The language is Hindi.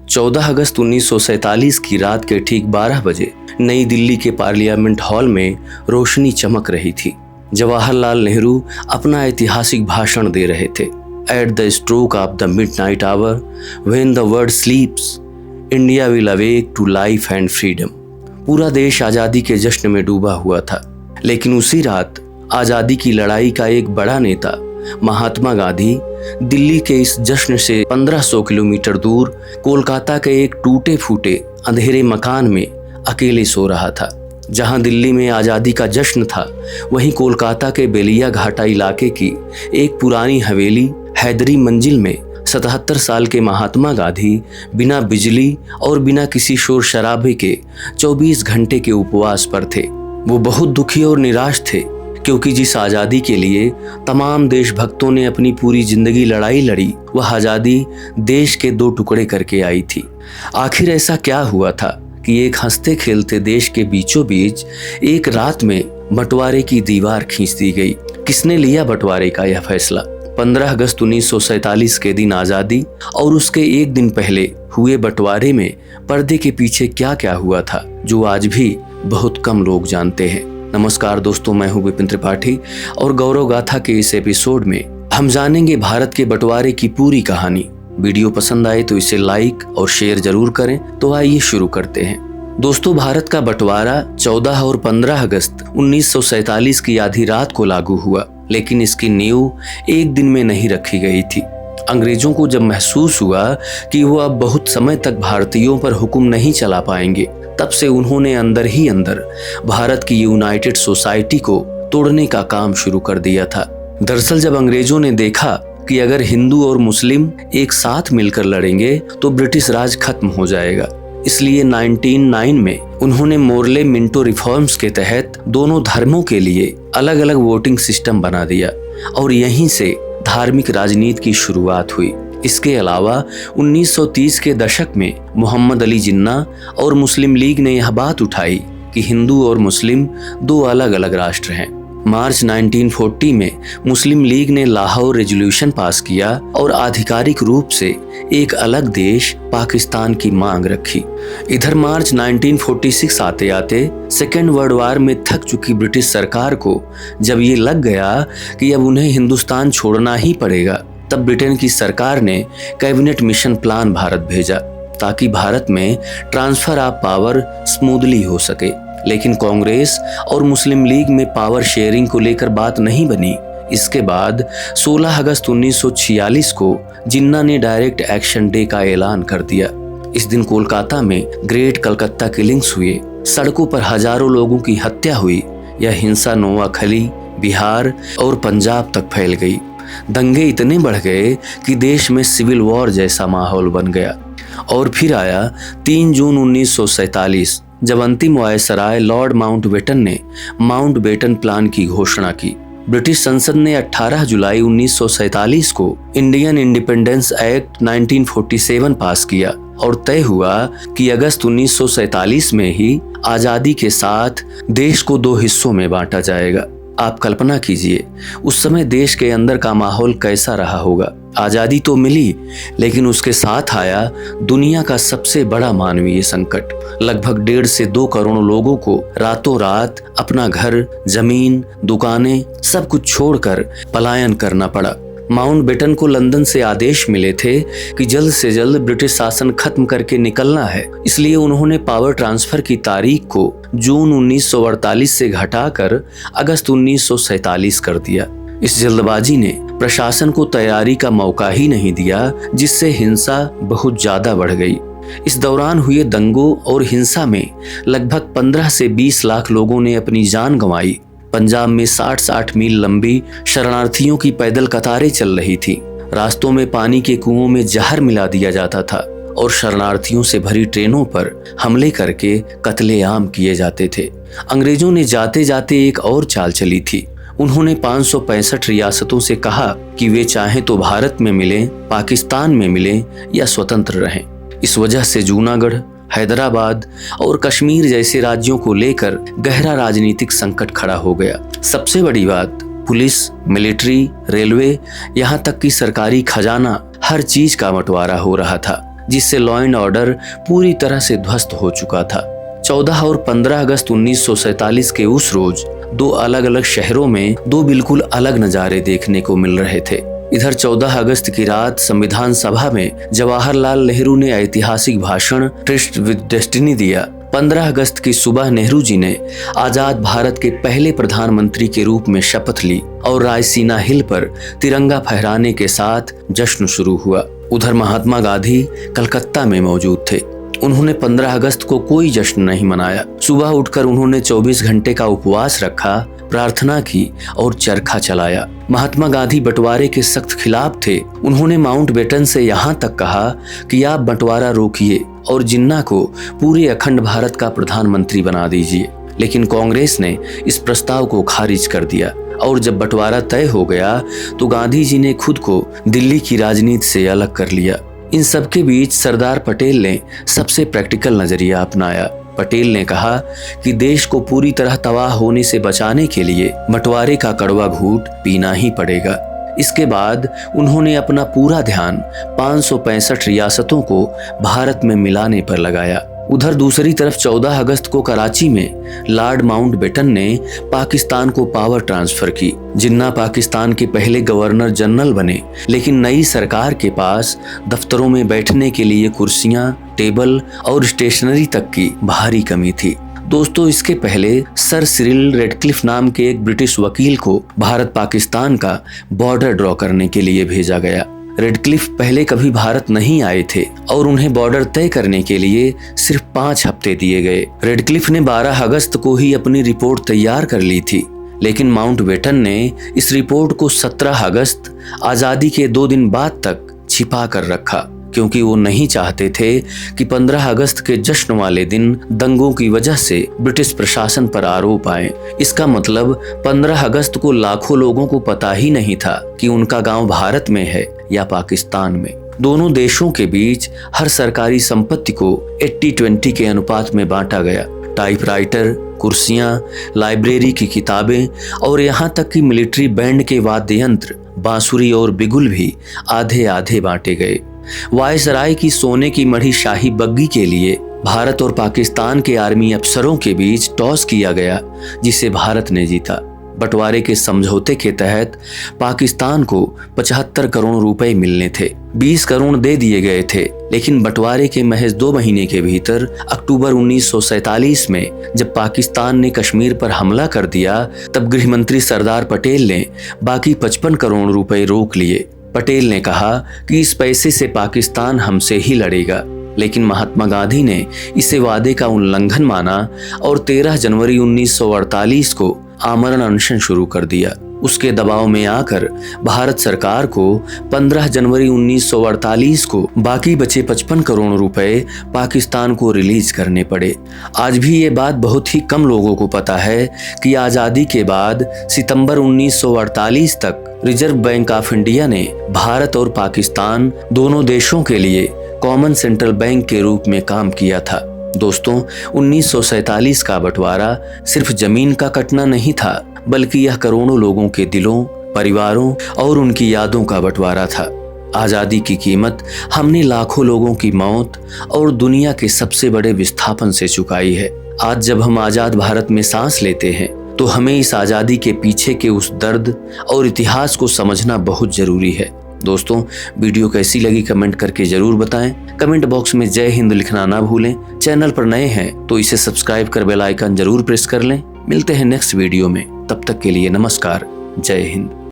14 अगस्त 1947 की रात के ठीक 12 बजे नई दिल्ली के पार्लियामेंट हॉल में रोशनी चमक रही थी। जवाहरलाल नेहरू अपना ऐतिहासिक भाषण दे रहे थे। At the stroke of the midnight hour when the world sleeps India will awake to life and freedom. पूरा देश आज़ादी के जश्न में डूबा हुआ था, लेकिन उसी रात आज़ादी की लड़ाई का एक बड़ा नेता महात्मा गांधी दिल्ली के इस जश्न से 1500 किलोमीटर दूर कोलकाता के एक टूटे फूटे अंधेरे मकान में अकेले सो रहा था। जहां दिल्ली में आज़ादी का जश्न था, वहीं कोलकाता के बेलिया घाटा इलाके की एक पुरानी हवेली हैदरी मंजिल में 77 साल के महात्मा गांधी बिना बिजली और बिना किसी शोर शराबे के 24 घंटे के उपवास पर थे। वो बहुत दुखी और निराश थे, क्योंकि जिस आज़ादी के लिए तमाम देशभक्तों ने अपनी पूरी जिंदगी लड़ाई लड़ी, वह आज़ादी देश के 2 टुकड़े करके आई थी। आखिर ऐसा क्या हुआ था कि एक हंसते खेलते देश के बीचों बीच एक रात में बंटवारे की दीवार खींच दी गई? किसने लिया बंटवारे का यह फैसला? 15 अगस्त 1947 के दिन आज़ादी और उसके एक दिन पहले हुए बंटवारे में पर्दे के पीछे क्या क्या हुआ था, जो आज भी बहुत कम लोग जानते हैं। नमस्कार दोस्तों, मैं हूं विपिन त्रिपाठी और गौरव गाथा के इस एपिसोड में हम जानेंगे भारत के बंटवारे की पूरी कहानी। वीडियो पसंद आए तो इसे लाइक और शेयर जरूर करें। तो आइए शुरू करते हैं। दोस्तों, भारत का बंटवारा 14 और 15 अगस्त 1947 की आधी रात को लागू हुआ, लेकिन इसकी नींव एक दिन में नहीं रखी गई थी। अंग्रेजों को जब महसूस हुआ कि वो अब बहुत समय तक भारतीयों पर हुक्म नहीं चला पाएंगे, तब से उन्होंने अंदर ही अंदर भारत की यूनाइटेड सोसाइटी को तोड़ने का काम शुरू कर दिया था। दरअसल जब अंग्रेजों ने देखा कि अगर हिंदू और मुस्लिम एक साथ मिलकर लड़ेंगे तो ब्रिटिश राज खत्म हो जाएगा, इसलिए 1909 में उन्होंने मोरले मिंटो रिफॉर्म्स के तहत दोनों धर्मों के लिए अलग अलग वोटिंग सिस्टम बना दिया और यहीं से धार्मिक राजनीति की शुरुआत हुई। इसके अलावा 1930 के दशक में मोहम्मद अली जिन्ना और मुस्लिम लीग ने यह बात उठाई कि हिंदू और मुस्लिम 2 अलग अलग राष्ट्र हैं। मार्च 1940 में मुस्लिम लीग ने लाहौर रेजोल्यूशन पास किया और आधिकारिक रूप से एक अलग देश पाकिस्तान की मांग रखी। इधर मार्च 1946 आते आते सेकेंड वर्ल्ड वार में थक चुकी ब्रिटिश सरकार को जब ये लग गया कि अब उन्हें हिंदुस्तान छोड़ना ही पड़ेगा, तब ब्रिटेन की सरकार ने कैबिनेट मिशन प्लान भारत भेजा ताकि भारत में ट्रांसफर ऑफ पावर स्मूथली हो सके। लेकिन कांग्रेस और मुस्लिम लीग में पावर शेयरिंग को लेकर बात नहीं बनी। इसके बाद 16 अगस्त 1946 को जिन्ना ने डायरेक्ट एक्शन डे का ऐलान कर दिया। इस दिन कोलकाता में ग्रेट कलकत्ता किलिंग्स हुए, सड़कों पर हजारों लोगों की हत्या हुई। यह हिंसा नोआखली, बिहार और पंजाब तक फैल गई। दंगे इतने बढ़ गए कि देश में सिविल वॉर जैसा माहौल बन गया। और फिर आया 3 जून 1947, जब अंतिम वायसराय लॉर्ड माउंटबेटन ने माउंटबेटन प्लान की घोषणा की। ब्रिटिश संसद ने 18 जुलाई 1947 को इंडियन इंडिपेंडेंस एक्ट 1947 पास किया और तय हुआ कि अगस्त 1947 में ही आजादी के साथ देश को 2 हिस्सों में बांटा जाएगा। आप कल्पना कीजिए उस समय देश के अंदर का माहौल कैसा रहा होगा। आजादी तो मिली, लेकिन उसके साथ आया दुनिया का सबसे बड़ा मानवीय संकट। लगभग 1.5 से 2 करोड़ लोगों को रातों रात अपना घर, जमीन, दुकानें सब कुछ छोड़कर पलायन करना पड़ा। माउंटबेटन को लंदन से आदेश मिले थे कि जल्द से जल्द ब्रिटिश शासन खत्म करके निकलना है, इसलिए उन्होंने पावर ट्रांसफर की तारीख को जून 1948 से घटाकर अगस्त 1947 कर दिया। इस जल्दबाजी ने प्रशासन को तैयारी का मौका ही नहीं दिया, जिससे हिंसा बहुत ज्यादा बढ़ गई। इस दौरान हुए दंगों और हिंसा में लगभग 15 से 20 लाख लोगों ने अपनी जान गंवाई। पंजाब में 60-60 मील लंबी शरणार्थियों की पैदल कतारें चल रही थी। रास्तों में पानी के कुओं में जहर मिला दिया जाता था और शरणार्थियों से भरी ट्रेनों पर हमले करके कत्लेआम किए जाते थे। अंग्रेजों ने जाते जाते एक और चाल चली थी। उन्होंने 565 रियासतों से कहा कि वे चाहें तो भारत में मिलें, पाकिस्तान में मिलें या स्वतंत्र रहें। इस वजह से जूनागढ़, हैदराबाद और कश्मीर जैसे राज्यों को लेकर गहरा राजनीतिक संकट खड़ा हो गया। सबसे बड़ी बात, पुलिस, मिलिट्री, रेलवे, यहाँ तक कि सरकारी खजाना, हर चीज का बंटवारा हो रहा था। जिससे लॉ एंड ऑर्डर पूरी तरह से ध्वस्त हो चुका था। 14 और 15 अगस्त 1947 के उस रोज दो अलग अलग शहरों में दो बिल्कुल अलग नज़ारे देखने को मिल रहे थे। इधर 14 अगस्त की रात संविधान सभा में जवाहरलाल नेहरू ने ऐतिहासिक भाषण ट्रस्ट विद डेस्टिनी दिया। 15 अगस्त की सुबह नेहरू जी ने आजाद भारत के पहले प्रधानमंत्री के रूप में शपथ ली और रायसीना हिल पर तिरंगा फहराने के साथ जश्न शुरू हुआ। उधर महात्मा गांधी कलकत्ता में मौजूद थे। उन्होंने 15 अगस्त को कोई जश्न नहीं मनाया। सुबह उठकर उन्होंने 24 घंटे का उपवास रखा, प्रार्थना की और चरखा चलाया। महात्मा गांधी बंटवारे के सख्त खिलाफ थे। उन्होंने माउंटबेटन से यहाँ तक कहा कि आप बंटवारा रोकिए और जिन्ना को पूरे अखंड भारत का प्रधानमंत्री बना दीजिए। लेकिन कांग्रेस ने इस प्रस्ताव को खारिज कर दिया और जब बंटवारा तय हो गया तो गांधी जी ने खुद को दिल्ली की राजनीति से अलग कर लिया। इन सब के बीच सरदार पटेल ने सबसे प्रैक्टिकल नजरिया अपनाया। पटेल ने कहा कि देश को पूरी तरह तबाह होने से बचाने के लिए बंटवारे का कड़वा घूंट पीना ही पड़ेगा। इसके बाद उन्होंने अपना पूरा ध्यान 565 रियासतों को भारत में मिलाने पर लगाया। उधर दूसरी तरफ 14 अगस्त को कराची में लॉर्ड माउंटबेटन ने पाकिस्तान को पावर ट्रांसफर की। जिन्ना पाकिस्तान के पहले गवर्नर जनरल बने, लेकिन नई सरकार के पास दफ्तरों में बैठने के लिए कुर्सियां, टेबल और स्टेशनरी तक की भारी कमी थी। दोस्तों, इसके पहले सर सिरिल रेडक्लिफ नाम के एक ब्रिटिश वकील को भारत पाकिस्तान का बॉर्डर ड्रॉ करने के लिए भेजा गया। रेडक्लिफ पहले कभी भारत नहीं आए थे और उन्हें बॉर्डर तय करने के लिए सिर्फ 5 हफ्ते दिए गए। रेडक्लिफ ने 12 अगस्त को ही अपनी रिपोर्ट तैयार कर ली थी, लेकिन माउंटबेटन ने इस रिपोर्ट को 17 अगस्त आजादी के 2 दिन बाद तक छिपा कर रखा, क्योंकि वो नहीं चाहते थे कि 15 अगस्त के जश्न वाले दिन दंगों की वजह से ब्रिटिश प्रशासन पर आरोप आए। इसका मतलब 15 अगस्त को लाखों लोगों को पता ही नहीं था कि उनका गांव भारत में है या पाकिस्तान में। दोनों देशों के बीच हर सरकारी संपत्ति को 80-20 के अनुपात में बांटा गया। टाइपराइटर, कुर्सियां, लाइब्रेरी की किताबें और यहाँ तक कि मिलिट्री बैंड के वाद्य यंत्र, बांसुरी और बिगुल भी आधे आधे बांटे गए। वायसराय की सोने की मढ़ी शाही बग्गी के लिए भारत और पाकिस्तान के आर्मी अफसरों के बीच टॉस किया गया, जिसे भारत ने जीता। बंटवारे के समझौते के तहत पाकिस्तान को 75 करोड़ रुपए मिलने थे। 20 करोड़ दे दिए गए थे, लेकिन बंटवारे के महज 2 महीने के भीतर अक्टूबर 1947 में जब पाकिस्तान ने कश्मीर पर हमला कर दिया, तब गृहमंत्री सरदार पटेल ने बाकी 55 करोड़ रुपए रोक लिए। पटेल ने कहा कि इस पैसे से पाकिस्तान हमसे ही लड़ेगा, लेकिन महात्मा गांधी ने इसे वादे का उल्लंघन माना और 13 जनवरी 1948 को आमरण अनशन शुरू कर दिया। उसके दबाव में आकर भारत सरकार को 15 जनवरी 1948 को बाकी बचे 55 करोड़ रुपए पाकिस्तान को रिलीज करने पड़े। आज भी ये बात बहुत ही कम लोगों को पता है कि आज़ादी के बाद सितंबर 1948 तक रिजर्व बैंक ऑफ इंडिया ने भारत और पाकिस्तान दोनों देशों के लिए कॉमन सेंट्रल बैंक के रूप में काम किया था। दोस्तों, 1947 का बंटवारा सिर्फ जमीन का कटना नहीं था, बल्कि यह करोड़ों लोगों के दिलों, परिवारों और उनकी यादों का बंटवारा था। आज़ादी की कीमत हमने लाखों लोगों की मौत और दुनिया के सबसे बड़े विस्थापन से चुकाई है। आज जब हम आज़ाद भारत में सांस लेते हैं, तो हमें इस आज़ादी के पीछे के उस दर्द और इतिहास को समझना बहुत जरूरी है। दोस्तों, वीडियो कैसी लगी कमेंट करके जरूर बताएं। कमेंट बॉक्स में जय हिंद लिखना ना भूलें। चैनल पर नए हैं तो इसे सब्सक्राइब कर बेल आइकन जरूर प्रेस कर लें। मिलते हैं नेक्स्ट वीडियो में, तब तक के लिए नमस्कार, जय हिंद।